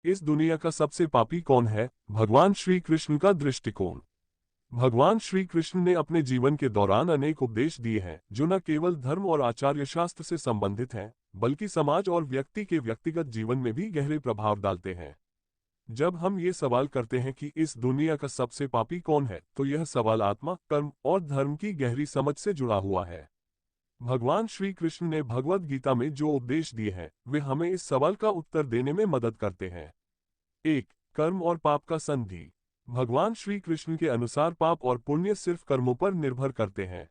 इस दुनिया का सबसे पापी कौन है? भगवान श्री कृष्ण का दृष्टिकोण। भगवान श्री कृष्ण ने अपने जीवन के दौरान अनेक उपदेश दिए हैं जो न केवल धर्म और आचार्य शास्त्र से संबंधित हैं, बल्कि समाज और व्यक्ति के व्यक्तिगत जीवन में भी गहरे प्रभाव डालते हैं। जब हम ये सवाल करते हैं कि इस दुनिया का सबसे पापी कौन है, तो यह सवाल आत्मा, कर्म और धर्म की गहरी समझ से जुड़ा हुआ है। भगवान श्री कृष्ण ने भगवद गीता में जो उपदेश दिए हैं, वे हमें इस सवाल का उत्तर देने में मदद करते हैं। 1. कर्म और पाप का संधि। भगवान श्री कृष्ण के अनुसार पाप और पुण्य सिर्फ कर्मों पर निर्भर करते हैं।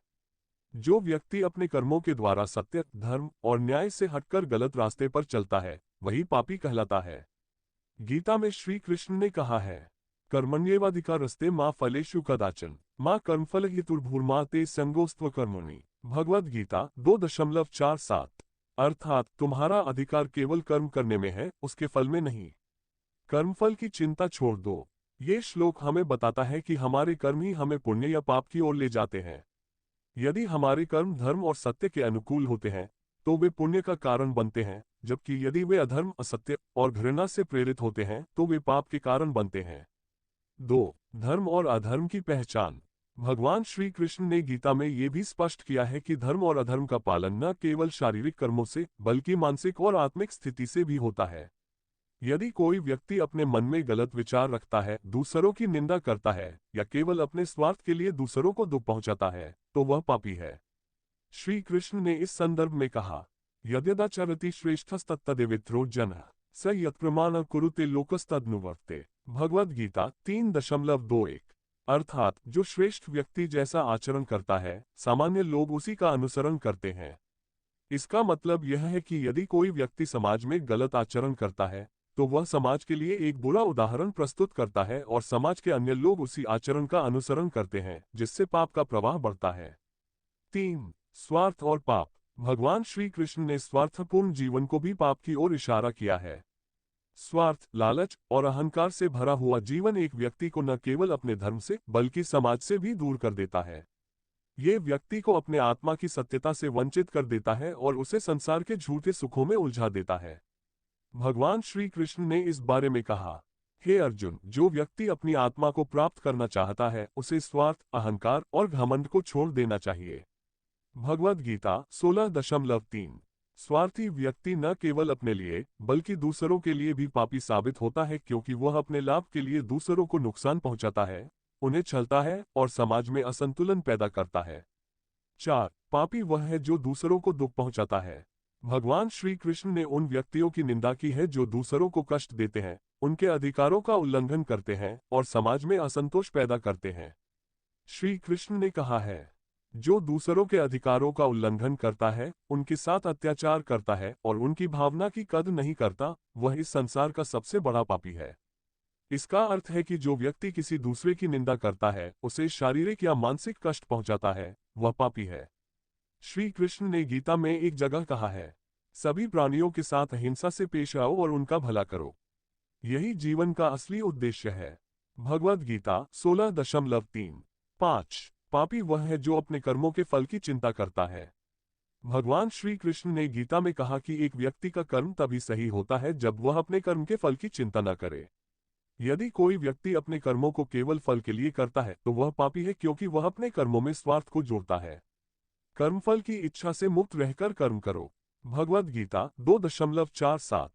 जो व्यक्ति अपने कर्मों के द्वारा सत्य, धर्म और न्याय से हटकर गलत रास्ते पर चलता है, वही पापी कहलाता है। गीता में श्री कृष्ण ने कहा है, कर्मण्येवाधिकारस्ते मां फलेषु कदाचन मां कर्मफल हेतुर्भूर्मा ते संगोस्त्व कर्मणि। भगवद गीता 2.47। अर्थात तुम्हारा अधिकार केवल कर्म करने में है, उसके फल में नहीं। कर्मफल की चिंता छोड़ दो। ये श्लोक हमें बताता है कि हमारे कर्म ही हमें पुण्य या पाप की ओर ले जाते हैं। यदि हमारे कर्म धर्म और सत्य के अनुकूल होते हैं, तो वे पुण्य का कारण बनते हैं, जबकि यदि वे अधर्म, असत्य और घृणा से प्रेरित होते हैं, तो वे पाप के कारण बनते हैं। 2. धर्म और अधर्म की पहचान। भगवान श्री कृष्ण ने गीता में ये भी स्पष्ट किया है कि धर्म और अधर्म का पालन न केवल शारीरिक कर्मों से, बल्कि मानसिक और आत्मिक स्थिति से भी होता है। यदि कोई व्यक्ति अपने मन में गलत विचार रखता है, दूसरों की निंदा करता है या केवल अपने स्वार्थ के लिए दूसरों को दुख पहुंचाता है, तो वह पापी है। श्री कृष्ण ने इस संदर्भ में कहा, यद्यदाचरति श्रेष्ठस्तत्तदेवेत्रो जनः स यत्प्रमाणं कुरुते लोकस्तदनुवर्ते। भगवद गीता 3.21। अर्थात जो श्रेष्ठ व्यक्ति जैसा आचरण करता है, सामान्य लोग उसी का अनुसरण करते हैं। इसका मतलब यह है कि यदि कोई व्यक्ति समाज में गलत आचरण करता है, तो वह समाज के लिए एक बुरा उदाहरण प्रस्तुत करता है और समाज के अन्य लोग उसी आचरण का अनुसरण करते हैं, जिससे पाप का प्रवाह बढ़ता है। 3. स्वार्थ और पाप। भगवान श्री कृष्ण ने स्वार्थपूर्ण जीवन को भी पाप की ओर इशारा किया है। स्वार्थ, लालच और अहंकार से भरा हुआ जीवन एक व्यक्ति को न केवल अपने धर्म से, बल्कि समाज से भी दूर कर देता है। ये व्यक्ति को अपने आत्मा की सत्यता से वंचित कर देता है और उसे संसार के झूठे सुखों में उलझा देता है। भगवान श्री कृष्ण ने इस बारे में कहा, हे अर्जुन, जो व्यक्ति अपनी आत्मा को प्राप्त करना चाहता है, उसे स्वार्थ, अहंकार और घमंड को छोड़ देना चाहिए। भगवद गीता 16.3। स्वार्थी व्यक्ति न केवल अपने लिए, बल्कि दूसरों के लिए भी पापी साबित होता है, क्योंकि वह अपने लाभ के लिए दूसरों को नुकसान पहुंचाता है, उन्हें छलता है और समाज में असंतुलन पैदा करता है। 4. पापी वह है जो दूसरों को दुख पहुंचाता है। भगवान श्री कृष्ण ने उन व्यक्तियों की निंदा की है जो दूसरों को कष्ट देते हैं, उनके अधिकारों का उल्लंघन करते हैं और समाज में असंतोष पैदा करते हैं। श्री कृष्ण ने कहा है, जो दूसरों के अधिकारों का उल्लंघन करता है, उनके साथ अत्याचार करता है और उनकी भावना की कद्र नहीं करता, वह इस संसार का सबसे बड़ा पापी है। इसका अर्थ है कि जो व्यक्ति किसी दूसरे की निंदा करता है, उसे शारीरिक या मानसिक कष्ट पहुंचाता है, वह पापी है। श्री कृष्ण ने गीता में एक जगह कहा है, सभी प्राणियों के साथ अहिंसा से पेश आओ और उनका भला करो। यही जीवन का असली उद्देश्य है। भगवद गीता 16.3। 5. पापी वह है जो अपने कर्मों के फल की चिंता करता है। भगवान श्री कृष्ण ने गीता में कहा कि एक व्यक्ति का कर्म तभी सही होता है जब वह अपने कर्म के फल की चिंता न करे। यदि कोई व्यक्ति अपने कर्मों को केवल फल के लिए करता है, तो वह पापी है, क्योंकि वह अपने कर्मों में स्वार्थ को जोड़ता है। कर्मफल की इच्छा से मुक्त रहकर कर्म करो। भगवद गीता 2.47।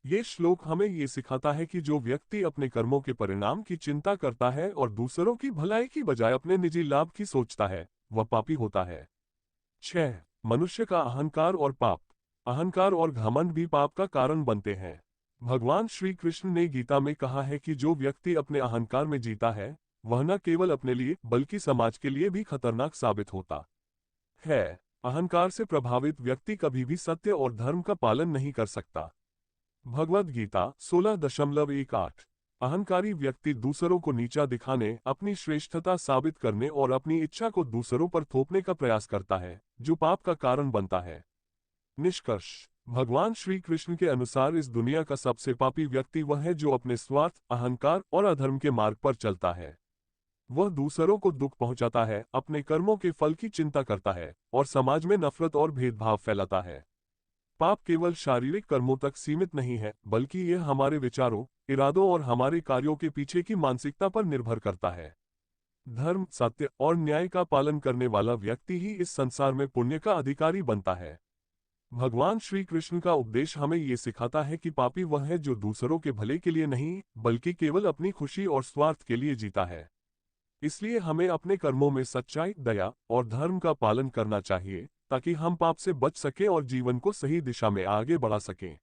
ये श्लोक हमें ये सिखाता है कि जो व्यक्ति अपने कर्मों के परिणाम की चिंता करता है और दूसरों की भलाई की बजाय अपने निजी लाभ की सोचता है, वह पापी होता है। 6. मनुष्य का अहंकार और पाप। अहंकार और घमंड भी पाप का कारण बनते हैं। भगवान श्री कृष्ण ने गीता में कहा है कि जो व्यक्ति अपने अहंकार में जीता है, वह न केवल अपने लिए, बल्कि समाज के लिए भी खतरनाक साबित होता है। अहंकार से प्रभावित व्यक्ति कभी भी सत्य और धर्म का पालन नहीं कर सकता। भगवद गीता 16.18। अहंकारी व्यक्ति दूसरों को नीचा दिखाने, अपनी श्रेष्ठता साबित करने और अपनी इच्छा को दूसरों पर थोपने का प्रयास करता है, जो पाप का कारण बनता है। निष्कर्ष, भगवान श्री कृष्ण के अनुसार इस दुनिया का सबसे पापी व्यक्ति वह है जो अपने स्वार्थ, अहंकार और अधर्म के मार्ग पर चलता है। वह दूसरों को दुख पहुंचाता है, अपने कर्मों के फल की चिंता करता है और समाज में नफरत और भेदभाव फैलाता है। पाप केवल शारीरिक कर्मों तक सीमित नहीं है, बल्कि यह हमारे विचारों, इरादों और हमारे कार्यों के पीछे की मानसिकता पर निर्भर करता है। धर्म, सत्य और न्याय का पालन करने वाला व्यक्ति ही इस संसार में पुण्य का अधिकारी बनता है। भगवान श्री कृष्ण का उपदेश हमें ये सिखाता है कि पापी वह है जो दूसरों के भले के लिए नहीं, बल्कि केवल अपनी खुशी और स्वार्थ के लिए जीता है। इसलिए हमें अपने कर्मों में सच्चाई, दया और धर्म का पालन करना चाहिए, ताकि हम पाप से बच सकें और जीवन को सही दिशा में आगे बढ़ा सकें।